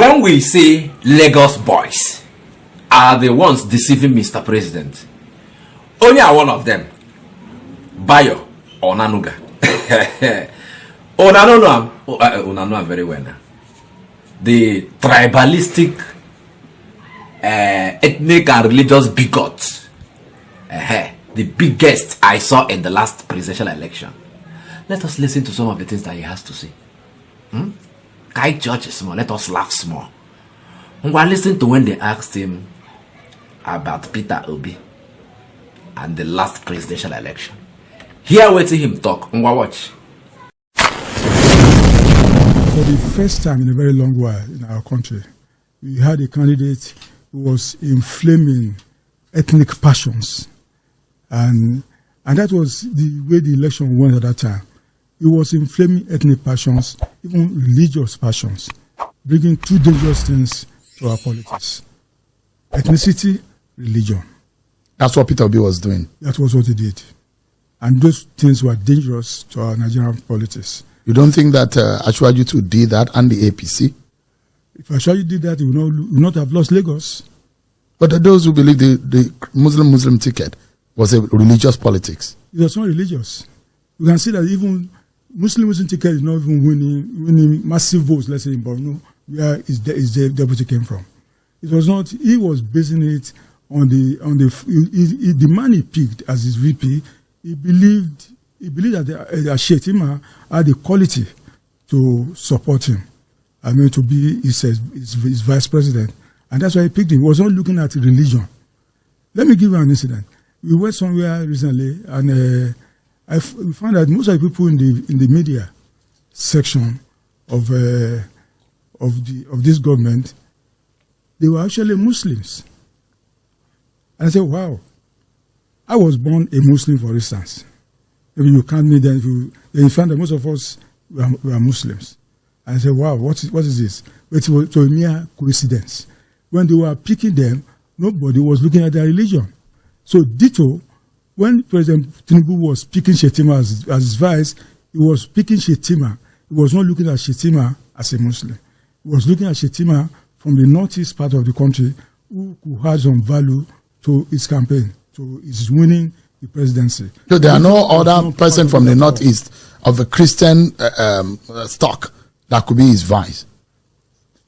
When we say Lagos boys are the ones deceiving Mr. President, only one of them, Bayo, Onanuga. Onanuga very well now. The tribalistic, ethnic and religious bigot, the biggest I saw in the last presidential election. Let us listen to some of the things that he has to say. Guy George is small. Let us laugh small. We're listening to when they asked him about Peter Obi and the last presidential election. Here, waiting him talk. Watch. For the first time in a very long while in our country, we had a candidate who was inflaming ethnic passions, and that was the way the election went at that time. It was inflaming ethnic passions, even religious passions, bringing two dangerous things to our politics: ethnicity, religion. That's what Peter Obi was doing. That was what he did, and those things were dangerous to our Nigerian politics. You don't think that Ashwaju too did that and the APC? If Ashwaju did that, he would not have lost Lagos. But those who believe the Muslim ticket was a religious politics. It was not religious. You can see that even Muslim ticket is not even winning massive votes, let's say in Borno, where his deputy came from. It was not, he was basing it on the man he picked as his VP. He believed that Shetima had the quality to support him. I mean, to be his vice president. And that's why he picked him. He was not looking at religion. Let me give you an incident. We went somewhere recently, and we found that most of the people in the media section of this government, they were actually Muslims. And I said, wow, I was born a Muslim, for instance. Maybe you can't meet them. You find that most of us were Muslims. And I said, wow, what is this? But it was a mere coincidence. When they were picking them, nobody was looking at their religion. So ditto, when President Tinubu was picking Shetima as his vice, he was picking Shetima. He was not looking at Shetima as a Muslim. He was looking at Shetima from the northeast part of the country who could add some value to his campaign, to his winning the presidency. So there are no other person from the northeast of a Christian stock that could be his vice.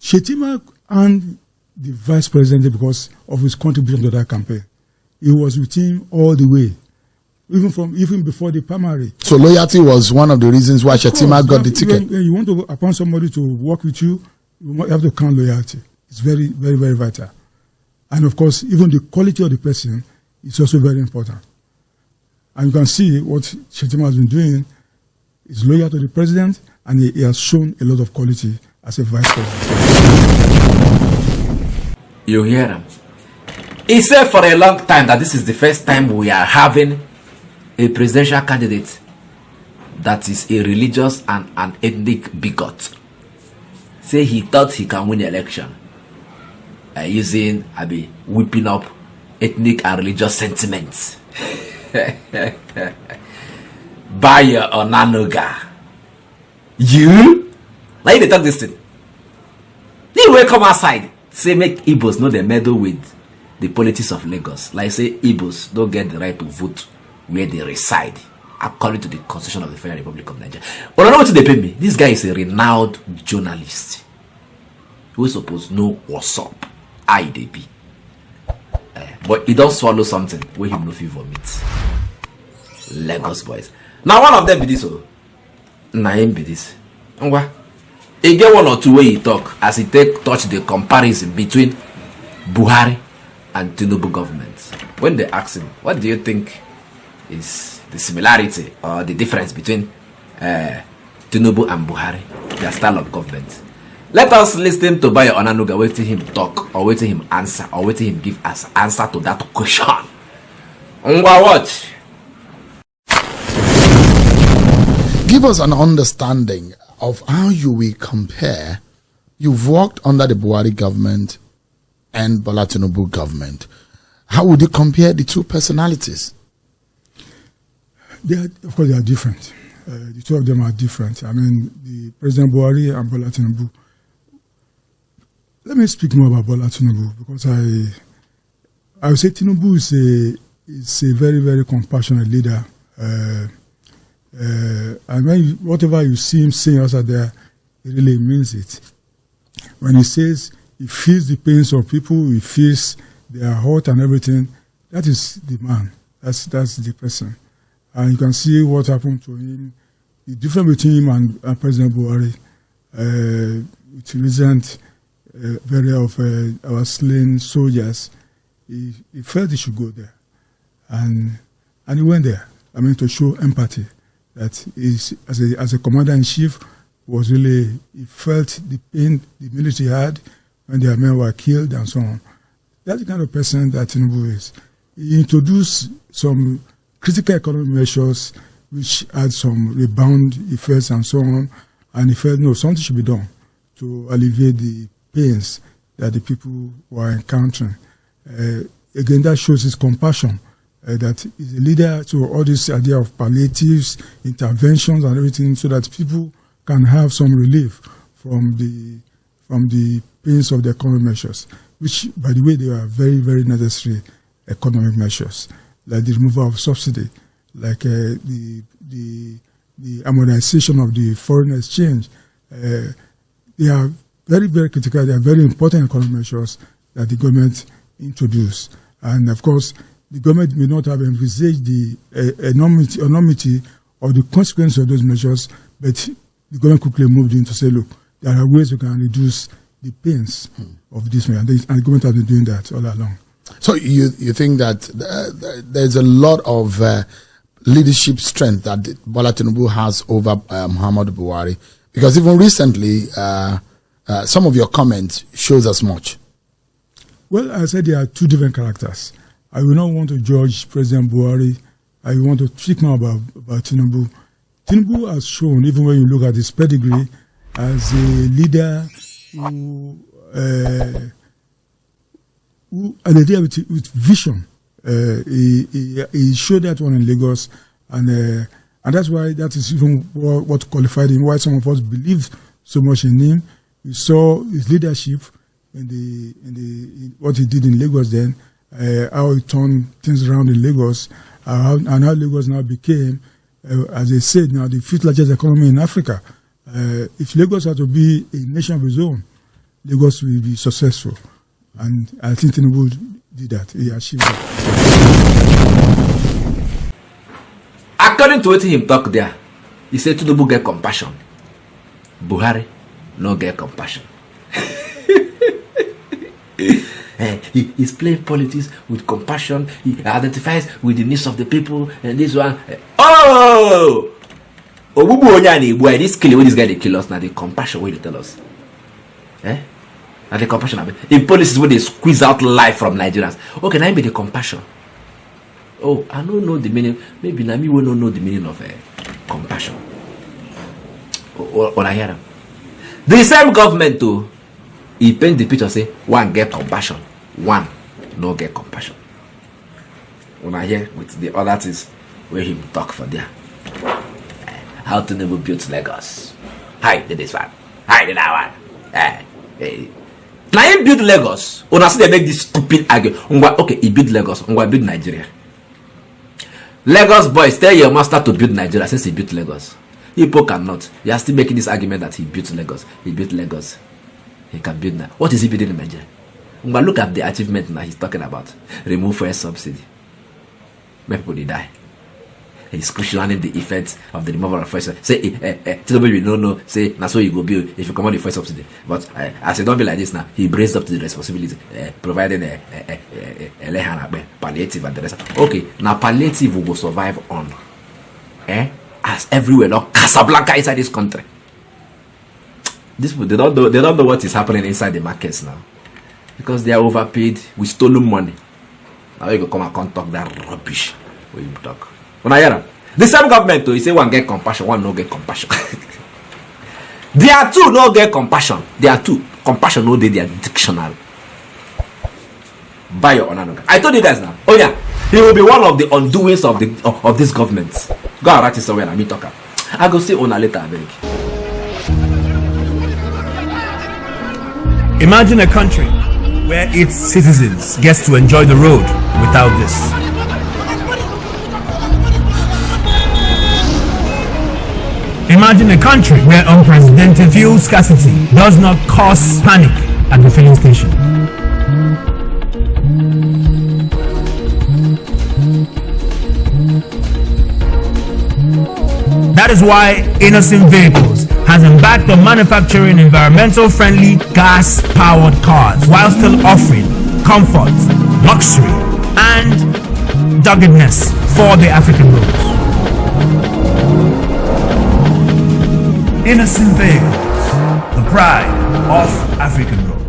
Shetima and the vice president because of his contribution to that campaign. He was with him all the way, even before the primary. So loyalty was one of the reasons why Shetima got the ticket. When you want to appoint somebody to work with you, you have to count loyalty. It's very, very, very vital. And of course, even the quality of the person is also very important. And you can see what Shetima has been doing is loyal to the president, and he has shown a lot of quality as a vice president. You hear him? He said for a long time that this is the first time we are having a presidential candidate that is a religious and an ethnic bigot. Say he thought he can win the election using, whipping up ethnic and religious sentiments. Bayo Onanuga. You? Like they talk this thing. They will come outside. Say make Igbos know they meddle with the politics of Lagos. Like say Igbos don't get the right to vote where they reside according to the Constitution of the Federal Republic of Nigeria. But I know what they pay me. This guy is a renowned journalist who is supposed to know what's up. IDP. But he don't swallow something where he no feel vomit. Lagos boys. Now one of them be this, oh. Nah, him be this. He get one or two way he talk as he touch the comparison between Buhari and Tinubu government. When they ask him, what do you think is the similarity or the difference between Tinubu and Buhari, their style of government? Let us listen to Bayo Onanuga, waiting him talk, or waiting him answer, or waiting him give us answer to that question. Watch. Give us an understanding of how you will compare. You've worked under the Buhari government and Bola Tinubu government. How would you compare the two personalities? Of course, they are different. The two of them are different. I mean, the President Buhari and Bola Tinubu. Let me speak more about Bola Tinubu, because I would say Tinubu is a very, very compassionate leader. And whatever you see him saying outside there, he really means it. When he says he feels the pains of people, he feels their hurt and everything, that is the man. That's the person. And you can see what happened to him. The difference between him and President Buhari, with recent burial of our slain soldiers, he felt he should go there. And he went there, to show empathy. That is, as a commander-in-chief, he felt the pain the military had when their men were killed and so on. That's the kind of person that Tinubu is. He introduced some critical economic measures which had some rebound effects and so on, and he felt, no, something should be done to alleviate the pains that the people were encountering. Again, that shows his compassion, that he's a leader to all this idea of palliatives, interventions and everything, so that people can have some relief from the pains of the economic measures, which, by the way, they are very, very necessary economic measures, like the removal of subsidy, like the amortization of the foreign exchange. They are very, very critical. They are very important economic measures that the government introduced. And, of course, the government may not have envisaged the enormity or the consequences of those measures, but the government quickly moved in to say, look, there are ways we can reduce the pains of this measure. And the government has been doing that all along. So you think that there's a lot of leadership strength that Bola Tinubu has over Muhammadu Buhari? Because even recently, some of your comments shows as much. Well, I said there are two different characters. I will not want to judge President Buhari. I want to speak more about Tinubu. Tinubu has shown, even when you look at his pedigree, as a leader who had a leader with vision. He showed that one in Lagos, and that's why that is even what qualified him, why some of us believed so much in him. We saw his leadership in what he did in Lagos then, how he turned things around in Lagos, and how Lagos now became, as they said, now the fifth largest economy in Africa. If Lagos had to be a nation of its own, Lagos will be successful. And I think Tinubu did that. He achieved that. According to what him talk there, he said Tinubu get compassion. Buhari no get compassion. He's playing politics with compassion. He identifies with the needs of the people. And this one, Obubu Onyani, boy, this killing when this guy they kill us now. The compassion way they tell us, and the compassion in policies where they squeeze out life from Nigerians. Okay, now be the compassion. Oh, I don't know the meaning. Maybe Nami will not know the meaning of compassion. When I hear them, the same government too. He paint the picture say one get compassion, one no get compassion. When I hear with the other things where he talk for there, how to never build Lagos. Hi, did this one. Hi, did that one. Now he build Lagos. When I see they make this stupid argument, okay, he build Lagos. Build Nigeria. Lagos boys, tell your master to build Nigeria since he built Lagos. People cannot. You are still making this argument that he built Lagos. He built Lagos. He can build now. What is he building in Nigeria? But look at the achievement now he's talking about. Remove fuel subsidy. Many people they die. He's questioning the effects of the removal of fuel subsidy. Say, Tinubu you don't know. Say, that's what you go build if you come on the fuel subsidy. But as it don't be like this now, he braced up to the responsibility, providing palliative and the rest. Okay, now palliative will go survive on. As everywhere now, Casablanca inside this country. These people, they don't know what is happening inside the markets now, because they are overpaid with stolen money. Now you go come and talk that rubbish when you talk. When I hear them, the same government too, you say one get compassion, one no get compassion. There are two no get compassion. There are two compassion no they are dictionary. Bayo Onanuga. I told you guys now. Oh yeah, he will be one of the undoings of this government. Go and write it somewhere and me talk. I go see Ona later, I beg. Imagine a country where its citizens get to enjoy the road without this. Imagine a country where unprecedented fuel scarcity does not cause panic at the filling station. That is why Innocent Vehicles has embarked on manufacturing environmental friendly gas powered cars while still offering comfort, luxury and doggedness for the African roads. Innocent Vehicles, the pride of African roads.